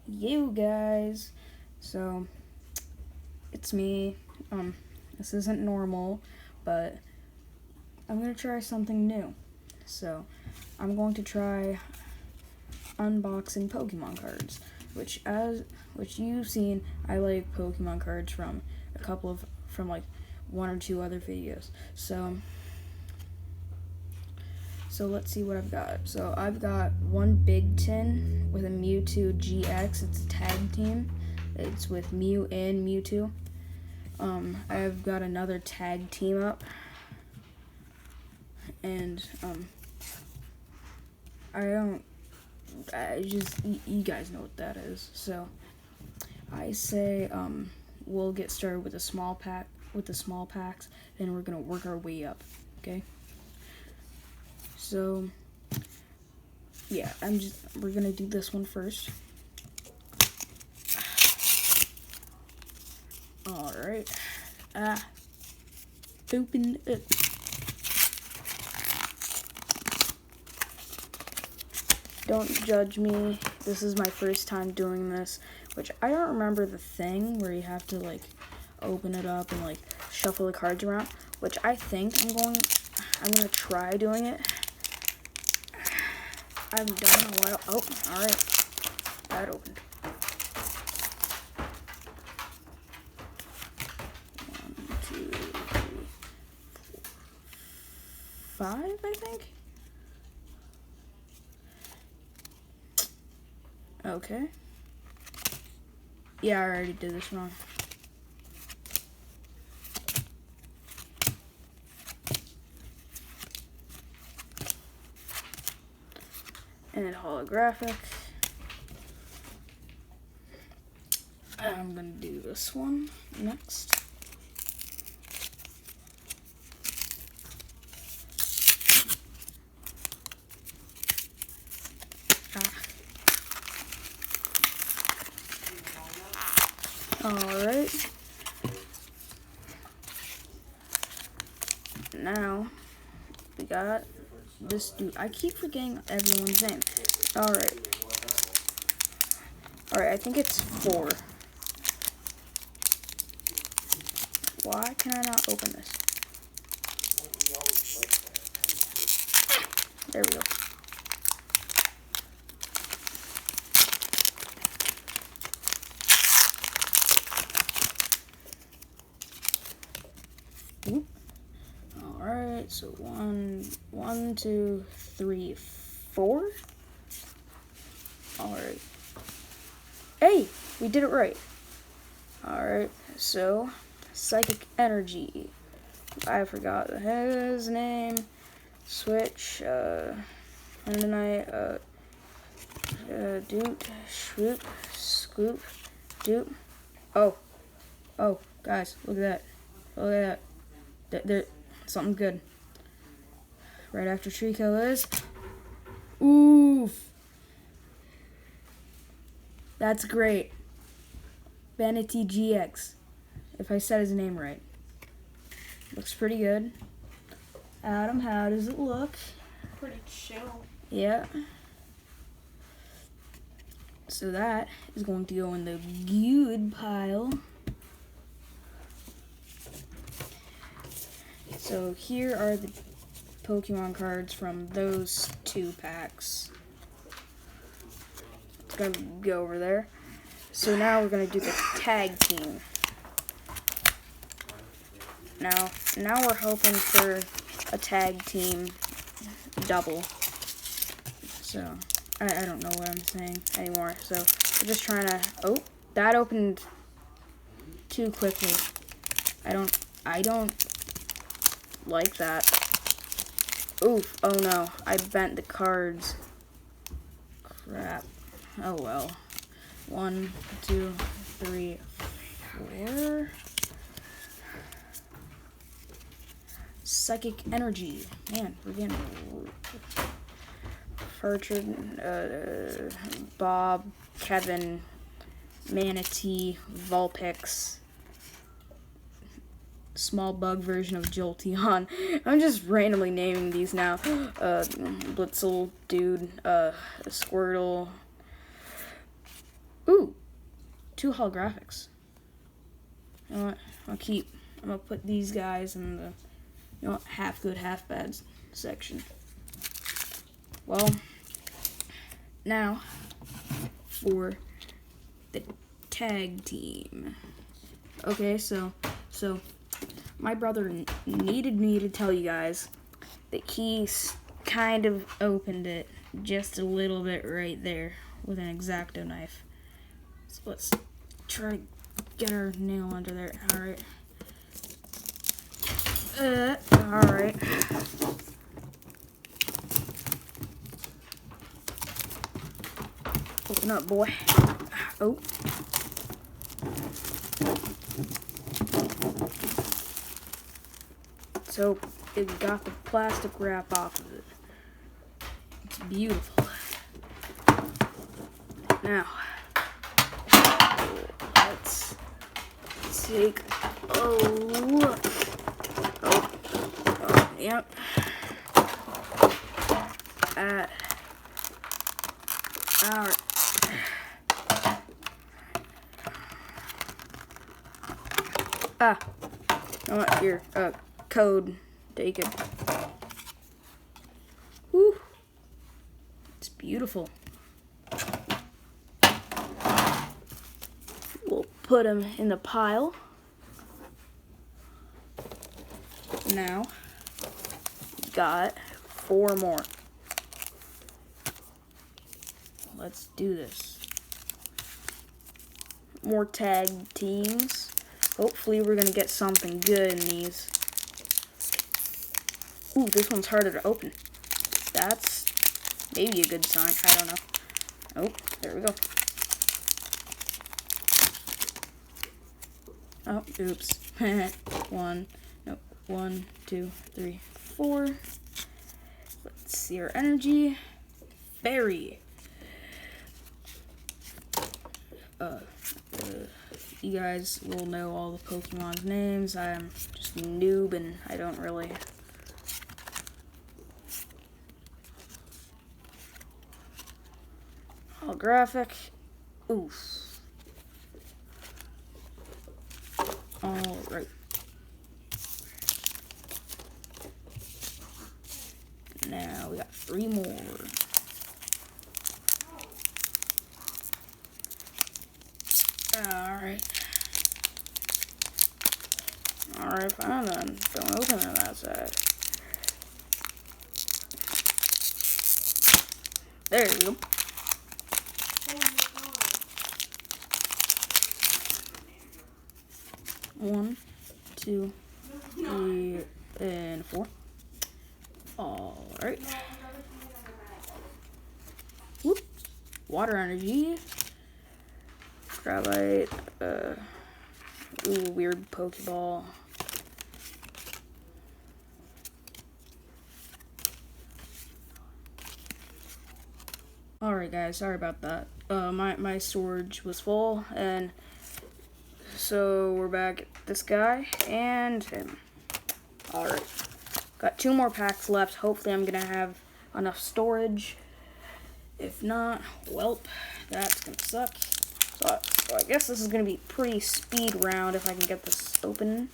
You guys. So it's me. This isn't normal, but I'm gonna try something new. So I'm going to try unboxing Pokemon cards, which you've seen. I like Pokemon cards from like one or two other videos. So let's see what I've got. So I've got one big tin with a Mewtwo GX. It's a tag team. It's with Mew and Mewtwo. I've got another tag team up. And you guys know what that is. So I say we'll get started with the small packs, and we're gonna work our way up. Okay. So, yeah, we're gonna do this one first. Alright. Open it. Don't judge me. This is my first time doing this, which I don't remember the thing where you have to, like, open it up and, like, shuffle the cards around, which I think I'm gonna try doing it. I haven't done it in a while. Oh, alright. That opened. 1, 2, 3, 4, 5, I think? Okay. Yeah, I already did this wrong. And holographic. I'm gonna do this one next. Alright. Now we got this dude. I keep forgetting everyone's name. Alright, I think it's 4. Why can I not open this? There we go. Oop. Alright, so 1, 2, 3, 4. Alright. Hey, we did it right. Alright, so Psychic Energy. I forgot his name. Switch, Endonite, Doot, Shroop, Scoop, Doot. Oh, guys, look at that. Look at that. There, something good. Right after Trico is... Oof. That's great. Vanity GX. If I said his name right. Looks pretty good. Adam, how does it look? Pretty chill. Yeah. So that is going to go in the good pile. So here are the Pokemon cards from those 2 packs. It's gonna go over there. So now we're gonna do the tag team. Now we're hoping for a tag team double. So I don't know what I'm saying anymore. So we're just trying to. Oh, that opened too quickly. I don't like that. Oof. Oh no, I bent the cards. Crap. Oh well. 1, 2, 3, 4. Psychic Energy. Man, we're getting Fertrid, Bob, Kevin, Manatee, Vulpix, small bug version of Jolteon. I'm just randomly naming these now. Blitzel, dude, Squirtle. Ooh, 2 holographics. You know what? I'm gonna put these guys in the, you know, half good, half bad section. Well, now for the tag team. Okay, so my brother needed me to tell you guys that he kind of opened it just a little bit right there with an X-Acto knife. So let's try to get our nail under there. Alright. Alright. Open up, boy. Oh. So it got the plastic wrap off of it. It's beautiful. Now, let's take a look. Oh, yep. At our you know what? Here, code. Take it. Woo! It's beautiful. We'll put them in the pile. Now, got 4 more. Let's do this. More tag teams. Hopefully we're gonna get something good in these. Ooh, this one's harder to open. That's maybe a good sign. I don't know. Oh, there we go. Oh, oops. 1, 2, 3, 4. Let's see our energy. Fairy. You guys will know all the Pokemon's names. I'm just a noob and I don't really... Holographic. Oof. Alright. Now we got 3 more. Alright. Alright, fine then. Don't open it that side. There you go. One, 2, 3, and 4. Alright. Whoop. Water energy. Graphite. Ooh, weird Pokeball. Alright guys, sorry about that. My storage was full, and so we're back at this guy and him. Alright. Got 2 more packs left. Hopefully I'm gonna have enough storage. If not, welp, that's gonna suck. So I guess this is gonna be a pretty speed round if I can get this open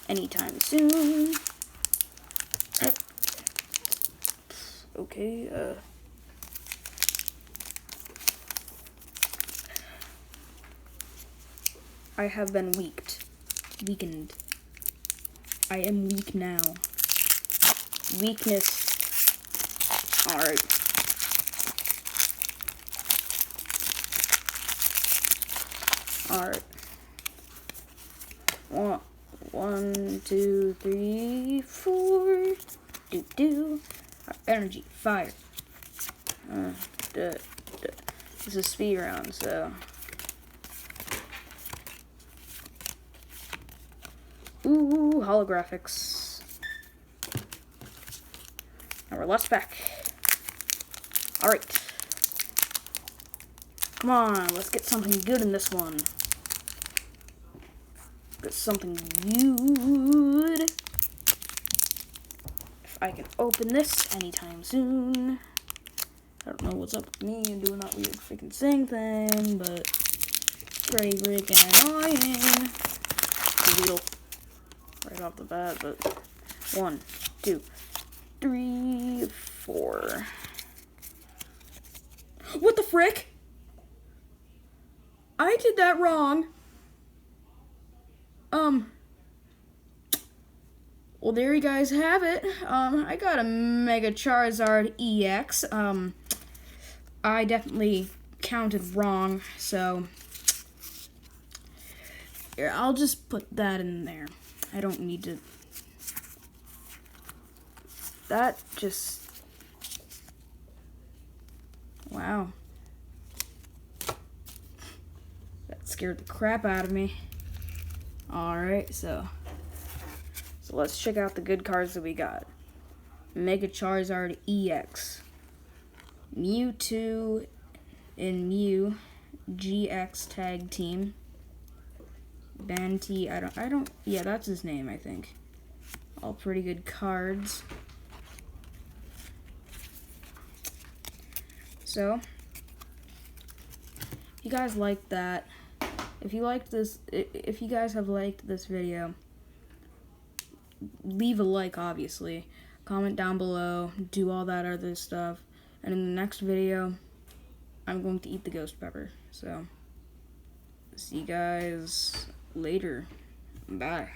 anytime soon. Okay, I have been weakened. I am weak now. Weakness. Alright. Alright. 1, 2, 3, 4. Energy. Fire. This is a speed round, so. Ooh, holographics. Now we're last back. Alright. Come on, let's get something good in this one. Get something good. If I can open this anytime soon. I don't know what's up with me and doing that weird freaking sing thing, but pretty freaking annoying. Weedle. Right off the bat, but 1, 2, 3, 4. What the frick? I did that wrong. Well, there you guys have it. I got a Mega Charizard EX. I definitely counted wrong, so here, I'll just put that in there. I don't need to. That just. Wow. That scared the crap out of me. Alright, so let's check out the good cards that we got. Mega Charizard EX. Mewtwo and Mew GX tag team. Banty, yeah, that's his name, I think. All pretty good cards. So, if you guys liked that, if you guys have liked this video, leave a like, obviously. Comment down below, do all that other stuff. And in the next video, I'm going to eat the ghost pepper. So, see you guys later. Bye.